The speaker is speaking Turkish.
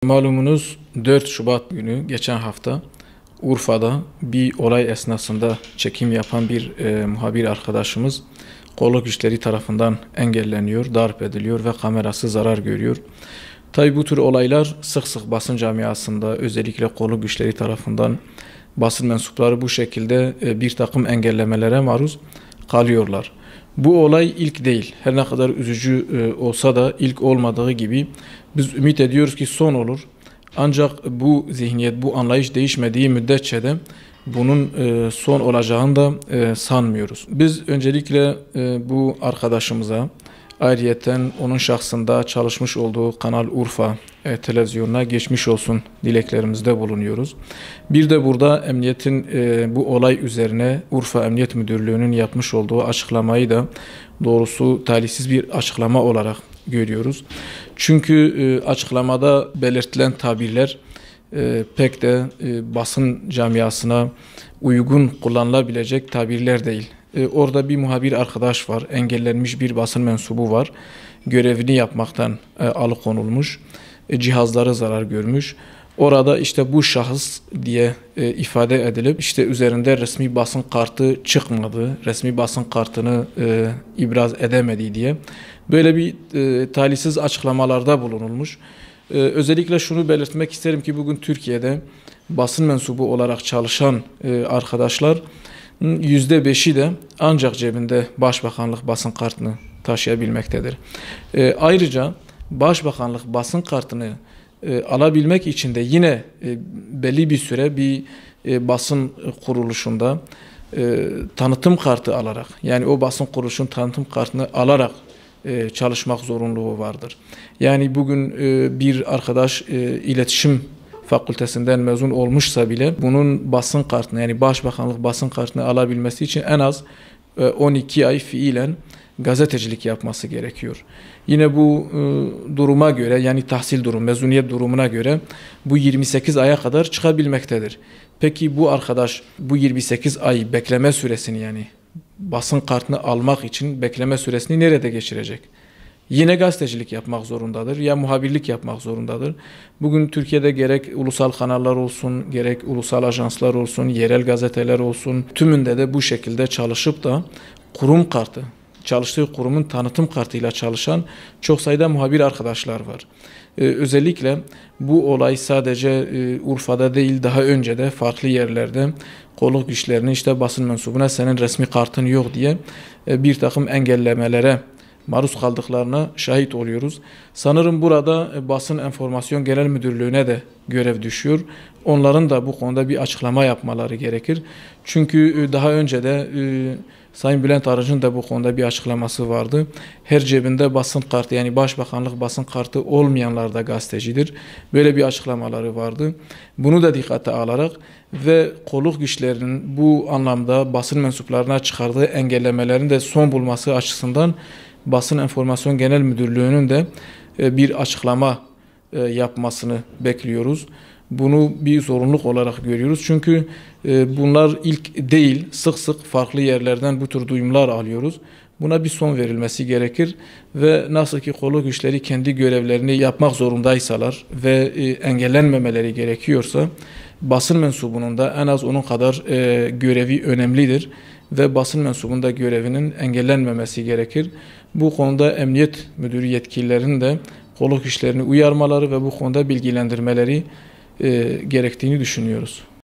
Malumunuz 4 Şubat günü geçen hafta Urfa'da bir olay esnasında çekim yapan bir muhabir arkadaşımız kolluk güçleri tarafından engelleniyor, darp ediliyor ve kamerası zarar görüyor. Tabi bu tür olaylar sık sık basın camiasında özellikle kolluk güçleri tarafından basın mensupları bu şekilde bir takım engellemelere maruz kalıyorlar. Bu olay ilk değil. Her ne kadar üzücü olsa da ilk olmadığı gibi biz ümit ediyoruz ki son olur. Ancak bu zihniyet, bu anlayış değişmediği müddetçe de bunun son olacağını da sanmıyoruz. Biz öncelikle bu arkadaşımıza ayrıyeten onun şahsında çalışmış olduğu Kanal Urfa televizyonuna geçmiş olsun dileklerimizde bulunuyoruz. Bir de burada emniyetin bu olay üzerine Urfa Emniyet Müdürlüğü'nün yapmış olduğu açıklamayı da doğrusu talihsiz bir açıklama olarak görüyoruz. Çünkü açıklamada belirtilen tabirler pek de basın camiasına uygun kullanılabilecek tabirler değil. Orada bir muhabir arkadaş var, engellenmiş bir basın mensubu var. Görevini yapmaktan alıkonulmuş, cihazları zarar görmüş. Orada işte bu şahıs diye ifade edilip işte üzerinde resmi basın kartı çıkmadı, resmi basın kartını ibraz edemedi diye böyle bir talihsiz açıklamalarda bulunulmuş. Özellikle şunu belirtmek isterim ki bugün Türkiye'de basın mensubu olarak çalışan arkadaşlar %5'i de ancak cebinde Başbakanlık basın kartını taşıyabilmektedir. Ayrıca Başbakanlık basın kartını alabilmek için de yine belli bir süre bir basın kuruluşunda tanıtım kartı alarak, yani o basın kuruluşun tanıtım kartını alarak çalışmak zorunluluğu vardır. Yani bugün bir arkadaş iletişim fakültesinden mezun olmuşsa bile bunun basın kartını, yani Başbakanlık basın kartını alabilmesi için en az 12 ay fiilen gazetecilik yapması gerekiyor. Yine bu duruma göre, yani tahsil durum, mezuniyet durumuna göre bu 28 aya kadar çıkabilmektedir. Peki bu arkadaş bu 28 ay bekleme süresini, yani basın kartını almak için bekleme süresini nerede geçirecek? Yine gazetecilik yapmak zorundadır ya muhabirlik yapmak zorundadır. Bugün Türkiye'de gerek ulusal kanallar olsun, gerek ulusal ajanslar olsun, yerel gazeteler olsun, tümünde de bu şekilde çalışıp da kurum kartı, çalıştığı kurumun tanıtım kartıyla çalışan çok sayıda muhabir arkadaşlar var. Özellikle bu olay sadece Urfa'da değil, daha önce de farklı yerlerde kolluk güçlerinin işte basın mensubuna senin resmi kartın yok diye bir takım engellemelere maruz kaldıklarına şahit oluyoruz. Sanırım burada Basın Enformasyon Genel Müdürlüğü'ne de görev düşüyor. Onların da bu konuda bir açıklama yapmaları gerekir. Çünkü daha önce de Sayın Bülent Arıcı'nın da bu konuda bir açıklaması vardı. Her cebinde basın kartı, yani Başbakanlık basın kartı olmayanlar da gazetecidir. Böyle bir açıklamaları vardı. Bunu da dikkate alarak ve kolluk güçlerinin bu anlamda basın mensuplarına çıkardığı engellemelerin de son bulması açısından Basın Enformasyon Genel Müdürlüğü'nün de bir açıklama yapmasını bekliyoruz. Bunu bir zorunluluk olarak görüyoruz. Çünkü bunlar ilk değil, sık sık farklı yerlerden bu tür duyumlar alıyoruz. Buna bir son verilmesi gerekir ve nasıl ki kolluk güçleri kendi görevlerini yapmak zorundaysalar ve engellenmemeleri gerekiyorsa basın mensubunun da en az onun kadar görevi önemlidir ve basın mensubunun da görevinin engellenmemesi gerekir. Bu konuda Emniyet Müdürü yetkililerinin de kolluk güçlerini uyarmaları ve bu konuda bilgilendirmeleri gerektiğini düşünüyoruz.